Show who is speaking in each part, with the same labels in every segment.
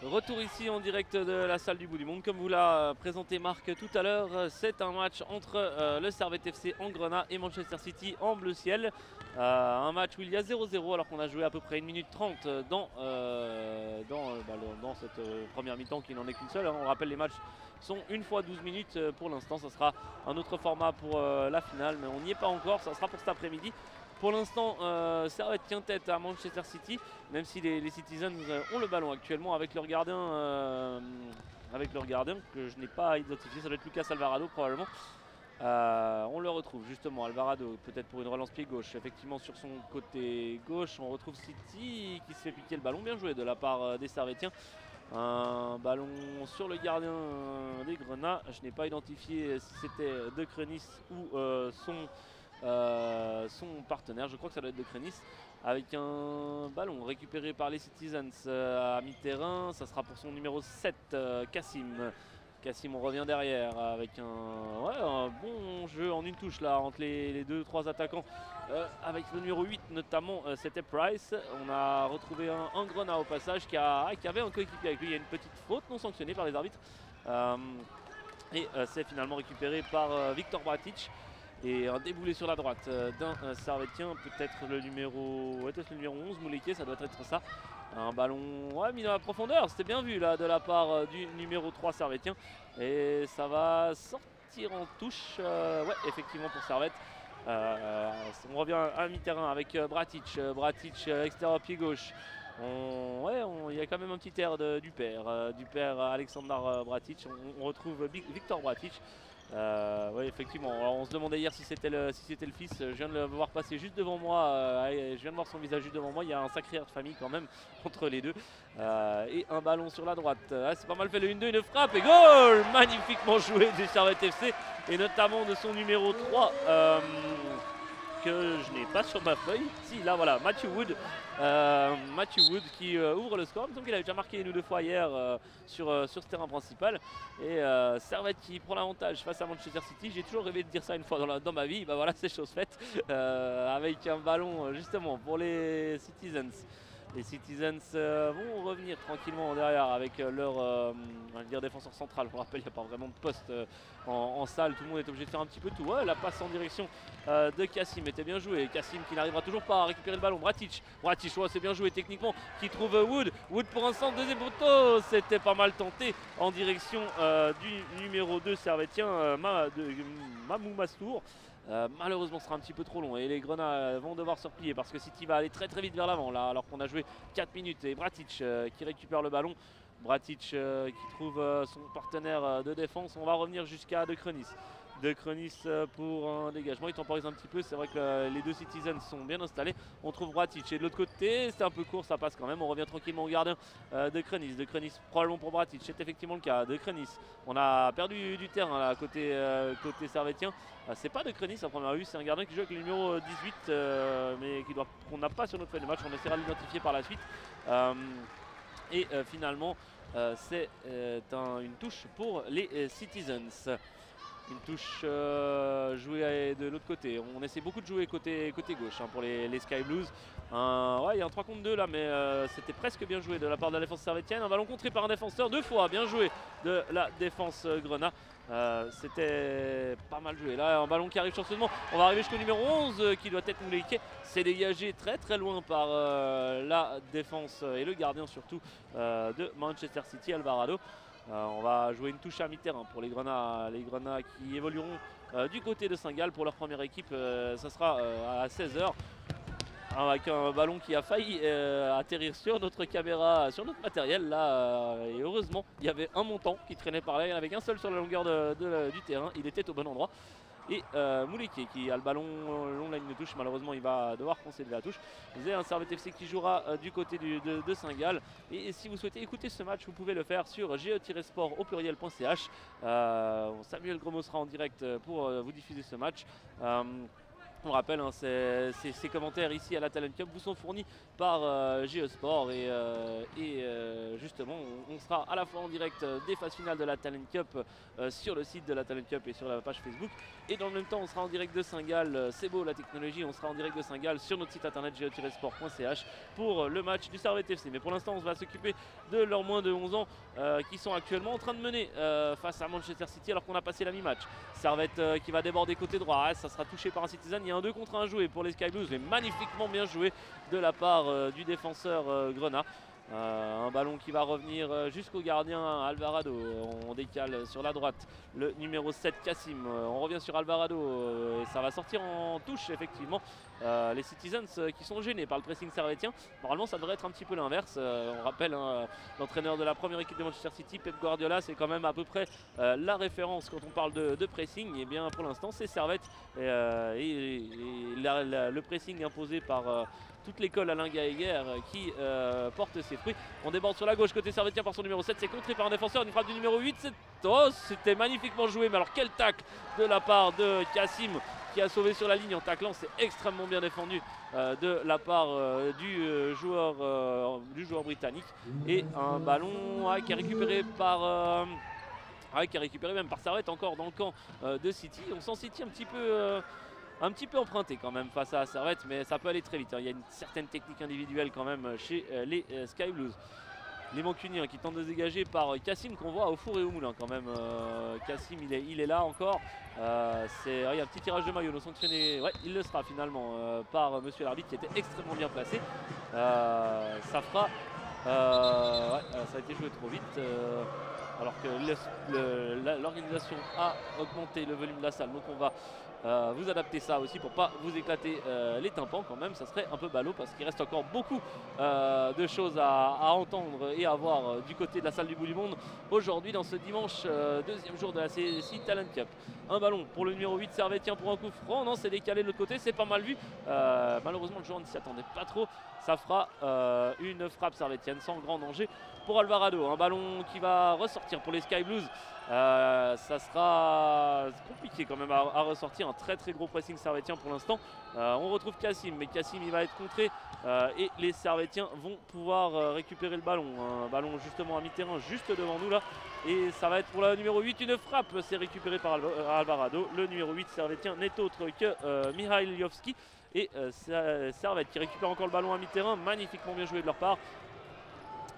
Speaker 1: Retour ici en direct de la salle du bout du monde. Comme vous l'a présenté Marc tout à l'heure, c'est un match entre le Servette FC en grenat et Manchester City en bleu ciel. Un match où il y a 0-0 alors qu'on a joué à peu près 1 minute 30 dans cette première mi-temps qui n'en est qu'une seule. On rappelle, les matchs sont 1 fois 12 minutes pour l'instant. Ça sera un autre format pour la finale, mais on n'y est pas encore. Ça sera pour cet après-midi. Pour l'instant, Servette tient tête à Manchester City, même si les Citizens ont le ballon actuellement avec leur gardien que je n'ai pas identifié. Ça doit être Lucas Alvarado probablement. On le retrouve justement, Alvarado, peut-être pour une relance pied gauche. Effectivement, sur son côté gauche, on retrouve City qui se fait piquer le ballon. Bien joué de la part des Servettiens. Un ballon sur le gardien des Grenats. Je n'ai pas identifié si c'était De Krenis ou son partenaire. Je crois que ça doit être De Krenis. Avec un ballon récupéré par les Citizens à mi-terrain. Ça sera pour son numéro 7, Kassim. Kassim, on revient derrière avec un bon jeu en une touche là entre les 2-3 attaquants. Avec le numéro 8 notamment, c'était Price. On a retrouvé un Grenat au passage qui avait un coéquipier avec lui. Il y a une petite faute non sanctionnée par les arbitres. C'est finalement récupéré par Victor Bratic. Et un déboulé sur la droite d'un Servettien, peut-être le numéro 11, Mouliké, ça doit être ça. Un ballon mis dans la profondeur, c'était bien vu là de la part du numéro 3 Servettien. Et ça va sortir en touche, effectivement pour Servette. On revient à mi-terrain avec Bratic, extérieur pied gauche. Il y a quand même un petit air du père Alexander Bratic. On retrouve Victor Bratic. Oui, effectivement. Alors, on se demandait hier si c'était le fils. Je viens de le voir passer juste devant moi. Je viens de voir son visage juste devant moi. Il y a un sacré air de famille quand même entre les deux. Et un ballon sur la droite. C'est pas mal fait le 1-2, une frappe et goal! Magnifiquement joué du Servette FC et notamment de son numéro 3. Que je n'ai pas sur ma feuille. Si, là voilà, Matthew Wood. Matthew Wood qui ouvre le score. Il me semble qu'il avait déjà marqué 1 ou 2 fois hier sur ce terrain principal. Et Servette qui prend l'avantage face à Manchester City. J'ai toujours rêvé de dire ça une fois dans ma vie. Bah voilà, c'est chose faite. Avec un ballon justement pour les Citizens. Les Citizens vont revenir tranquillement derrière avec leur défenseur central. Je vous rappelle, il n'y a pas vraiment de poste en salle. Tout le monde est obligé de faire un petit peu tout. Ouais, la passe en direction de Kassim était bien joué. Kassim qui n'arrivera toujours pas à récupérer le ballon. Bratic, c'est bien joué techniquement. Qui trouve Wood. Wood pour un centre, deuxième poteau. C'était pas mal tenté en direction du numéro 2 servettien, Mamou Mastour. Malheureusement ce sera un petit peu trop long et les Grenats vont devoir se replier parce que City va aller très vite vers l'avant là, alors qu'on a joué 4 minutes. Et Bratic qui récupère le ballon, Bratic qui trouve son partenaire de défense. On va revenir jusqu'à De Krenis. De Krenis pour un dégagement, il temporise un petit peu. C'est vrai que les deux Citizens sont bien installés. On trouve Bratic et de l'autre côté c'était un peu court, ça passe quand même. On revient tranquillement au gardien de Krenis. De Krenis probablement pour Bratic, c'est effectivement le cas. De Krenis, on a perdu du terrain là côté servettien. C'est pas De Krenis à première vue, c'est un gardien qui joue avec le numéro 18 mais qu'on n'a pas sur notre feuille de match. On essaiera de l'identifier par la suite. Finalement c'est une touche pour les Citizens. Une touche jouée de l'autre côté. On essaie beaucoup de jouer côté gauche pour les Sky Blues. Il y a un 3 contre 2 là, mais c'était presque bien joué de la part de la défense servettienne. Un ballon contré par un défenseur 2 fois, bien joué de la défense Grenat. C'était pas mal joué. Là, un ballon qui arrive chanceusement. On va arriver jusqu'au numéro 11 qui doit être Mouliké. C'est dégagé très loin par la défense et le gardien surtout de Manchester City, Alvarado. On va jouer une touche à mi-terrain pour les Grenats qui évolueront du côté de Saint-Gall pour leur première équipe. Ça sera à 16 h avec un ballon qui a failli atterrir sur notre caméra, sur notre matériel là. Et heureusement, il y avait un montant qui traînait par là. Il n'y en avait qu'un seul sur la longueur du terrain. Il était au bon endroit. Et Mouliké qui a le ballon long de la ligne de touche. Malheureusement il va devoir concéder la touche. Vous avez un Servette FC qui jouera du côté de Saint-Gall. Et si vous souhaitez écouter ce match, vous pouvez le faire sur ge-sport au pluriel.ch. Samuel Gromo sera en direct pour vous diffuser ce match. On rappelle, ces commentaires ici à la Talent Cup vous sont fournis par GeoSport et justement on sera à la fois en direct des phases finales de la Talent Cup sur le site de la Talent Cup et sur la page Facebook. Et dans le même temps, on sera en direct de Saint-Gall, c'est beau la technologie, on sera en direct de Saint-Gall sur notre site internet geo-sport.ch pour le match du Servette FC. Mais pour l'instant, on va s'occuper de leurs moins de 11 ans qui sont actuellement en train de mener face à Manchester City alors qu'on a passé la mi-match. Servette qui va déborder côté droit, ça sera touché par un Citizen. Il y a un 2 contre 1 joué pour les Sky Blues, mais magnifiquement bien joué de la part du défenseur Grenat. Un ballon qui va revenir jusqu'au gardien Alvarado. On décale sur la droite le numéro 7 Kassim. On revient sur Alvarado et ça va sortir en touche effectivement. Les Citizens qui sont gênés par le pressing servétien. Normalement ça devrait être un petit peu l'inverse. On rappelle l'entraîneur de la première équipe de Manchester City, Pep Guardiola, c'est quand même à peu près la référence quand on parle de pressing. Et bien pour l'instant c'est Servette et le pressing imposé par toute l'école Alain Gaëguer qui porte ses fruits. On déborde sur la gauche côté servétien par son numéro 7, c'est contré par un défenseur, une frappe du numéro 8. C'était magnifiquement joué, mais alors quel tacle de la part de Kassim qui a sauvé sur la ligne en taclant. C'est extrêmement bien défendu de la part du joueur britannique. Et un ballon qui est récupéré par qui est récupéré même par Servette encore dans le camp de City. On sent City un petit peu emprunté quand même face à Servette, mais ça peut aller très vite. Il y a une certaine technique individuelle quand même chez les Sky Blues. Les Mancuniens qui tentent de se dégager par Kassim qu'on voit au four et au moulin quand même. Kassim il est là encore. Il y a un petit tirage de maillot non sanctionné. Ouais, il le sera finalement par monsieur l'arbitre qui était extrêmement bien placé. Ça fera. Ça a été joué trop vite. Alors que l'organisation a augmenté le volume de la salle, donc on va vous adapter ça aussi pour pas vous éclater les tympans quand même. Ça serait un peu ballot parce qu'il reste encore beaucoup de choses à entendre et à voir du côté de la salle du bout du monde aujourd'hui dans ce dimanche deuxième jour de la CSI Talent Cup. Un ballon pour le numéro 8 servétien pour un coup franc. Non, c'est décalé de l'autre côté, c'est pas mal vu. Malheureusement le joueur ne s'y attendait pas trop. Ça fera une frappe servétienne sans grand danger pour Alvarado. Un ballon qui va ressortir pour les Sky Blues. Ça sera compliqué quand même à ressortir. Un très très gros pressing servétien pour l'instant. On retrouve Kassim, mais Kassim il va être contré et les servétiens vont pouvoir récupérer le ballon. Un ballon justement à mi-terrain juste devant nous là. Et ça va être pour le numéro 8 une frappe. C'est récupéré par Alvarado. Le numéro 8 servétien n'est autre que Mihailovski. Et Servette qui récupère encore le ballon à mi-terrain. Magnifiquement bien joué de leur part.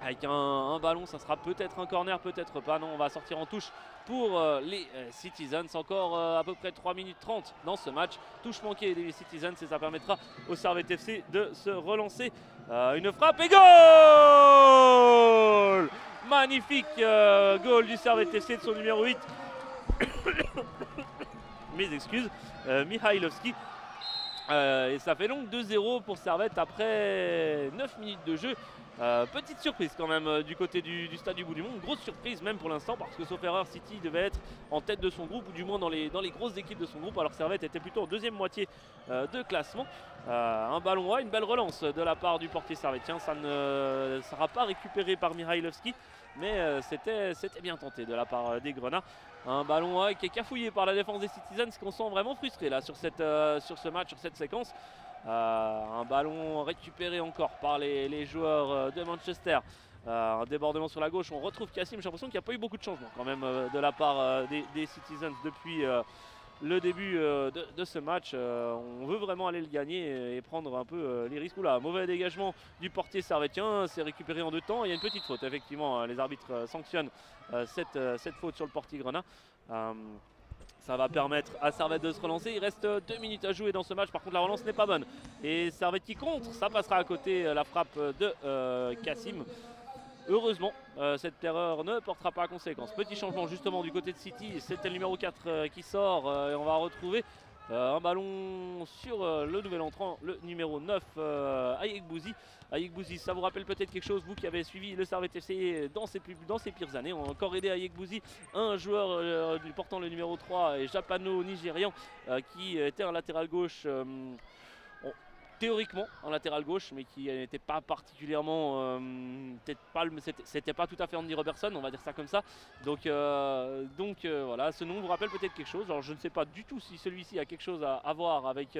Speaker 1: Avec un ballon, ça sera peut-être un corner, peut-être pas. Non, on va sortir en touche pour les Citizens. Encore à peu près 3 minutes 30 dans ce match. Touche manquée des Citizens et ça permettra au Servette FC de se relancer. Une frappe et goal! Magnifique goal du Servette FC de son numéro 8. Mes excuses, Mihailovski. Et ça fait donc 2-0 pour Servette après 9 minutes de jeu. Petite surprise quand même du côté du stade du bout du monde, grosse surprise même pour l'instant parce que sauf erreur City devait être en tête de son groupe ou du moins dans les grosses équipes de son groupe alors que Servette était plutôt en deuxième moitié de classement. Un ballon, une belle relance de la part du portier servétien, ça ne sera pas récupéré par Mihailovski mais c'était bien tenté de la part des Grenats. Un ballon qui est cafouillé par la défense des Citizens qu'on sent vraiment frustré là sur ce match, sur cette séquence. Un ballon récupéré encore par les joueurs de Manchester. Un débordement sur la gauche, on retrouve Kassim. J'ai l'impression qu'il n'y a pas eu beaucoup de changements quand même de la part des Citizens depuis le début de ce match. On veut vraiment aller le gagner et prendre un peu les risques. Oula, mauvais dégagement du portier servétien, c'est récupéré en 2 temps. Il y a une petite faute, effectivement, les arbitres sanctionnent cette faute sur le portier Grenat. Ça va permettre à Servette de se relancer. Il reste 2 minutes à jouer dans ce match. Par contre, la relance n'est pas bonne. Et Servette qui contre, ça passera à côté la frappe de Kassim. Heureusement, cette erreur ne portera pas à conséquence. Petit changement justement du côté de City. C'était le numéro 4 qui sort. Et on va retrouver un ballon sur le nouvel entrant, le numéro 9, Ayek Bouzi. Ayek Bouzi, ça vous rappelle peut-être quelque chose, vous qui avez suivi le Servette FC dans ses pires années. On a encore aidé Ayek Bouzi, un joueur portant le numéro 3, japano-nigérian, qui était un latéral gauche. Théoriquement en latéral gauche, mais qui n'était pas particulièrement, c'était pas tout à fait Andy Robertson, on va dire ça comme ça. Donc voilà, ce nom vous rappelle peut-être quelque chose. Alors je ne sais pas du tout si celui-ci a quelque chose à voir avec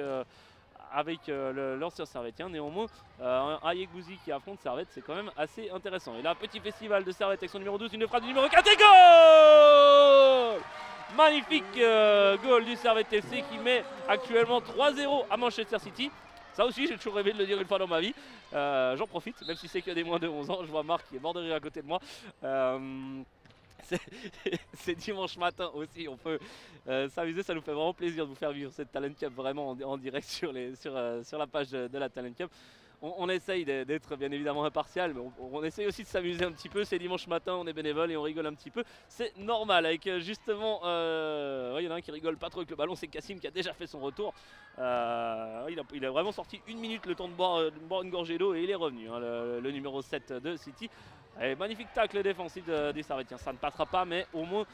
Speaker 1: avec l'ancien servettien. Néanmoins, un Ayegouzi qui affronte Servette, c'est quand même assez intéressant. Et là, petit festival de Servette avec son numéro 12, une frappe du numéro 4 et goal! Magnifique goal du Servette FC qui met actuellement 3-0 à Manchester City. Ça aussi, j'ai toujours rêvé de le dire une fois dans ma vie. J'en profite, même si c'est que des moins de 11 ans. Je vois Marc qui est mort de rire à côté de moi. C'est dimanche matin aussi, on peut s'amuser, ça nous fait vraiment plaisir de vous faire vivre cette Talent Cup vraiment en direct sur la page de la Talent Cup. On essaye d'être bien évidemment impartial, mais on essaye aussi de s'amuser un petit peu. C'est dimanche matin, on est bénévole et on rigole un petit peu. C'est normal avec justement, il y en a un qui rigole pas trop avec le ballon, c'est Cassim qui a déjà fait son retour. Il a vraiment sorti 1 minute le temps de boire une gorgée d'eau et il est revenu, hein, le numéro 7 de City. Allez, magnifique tacle défensif des Servettiens, ça ne passera pas mais au moins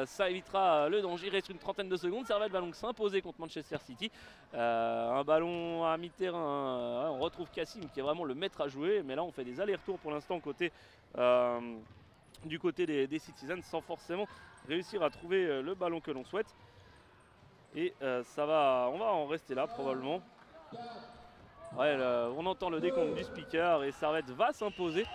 Speaker 1: ça évitera le danger. Il reste une trentaine de secondes, Servette va donc s'imposer contre Manchester City. Un ballon à mi-terrain, on retrouve Cassim qui est vraiment le maître à jouer, mais là on fait des allers-retours pour l'instant du côté des Citizens sans forcément réussir à trouver le ballon que l'on souhaite. Et on va en rester là probablement. Ouais, on entend le décompte du speaker et Servette va s'imposer.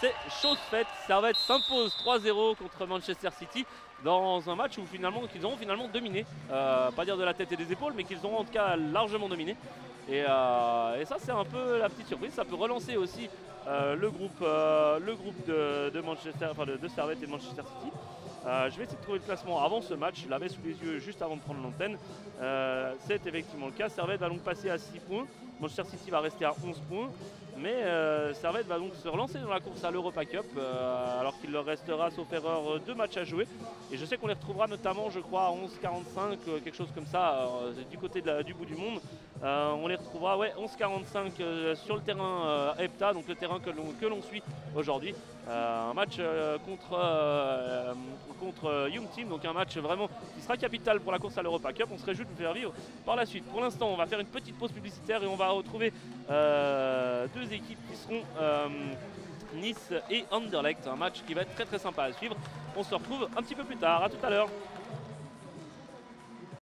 Speaker 1: C'est chose faite, Servette s'impose 3-0 contre Manchester City dans un match où qu'ils auront finalement dominé. Pas dire de la tête et des épaules, mais qu'ils auront en tout cas largement dominé. Et ça c'est un peu la petite surprise, ça peut relancer aussi le groupe de Manchester, enfin de Servette et de Manchester City. Je vais essayer de trouver le classement avant ce match, je l'avais sous les yeux juste avant de prendre l'antenne. C'est effectivement le cas, Servette va donc passer à 6 points, Manchester City va rester à 11 points. Mais Servette va donc se relancer dans la course à l'Europa Cup alors qu'il leur restera sauf erreur 2 matchs à jouer. Et je sais qu'on les retrouvera notamment je crois à 11h45, quelque chose comme ça, du côté du bout du monde. On les retrouvera 11h45 sur le terrain EPTA, donc le terrain que l'on suit aujourd'hui. Un match contre Young Team, donc un match vraiment qui sera capital pour la course à l'Europa Cup. On se réjouit de vous faire vivre par la suite. Pour l'instant, on va faire une petite pause publicitaire et on va retrouver 2 équipes qui seront Nice et Anderlecht. Un match qui va être très très sympa à suivre. On se retrouve un petit peu plus tard. À tout à l'heure.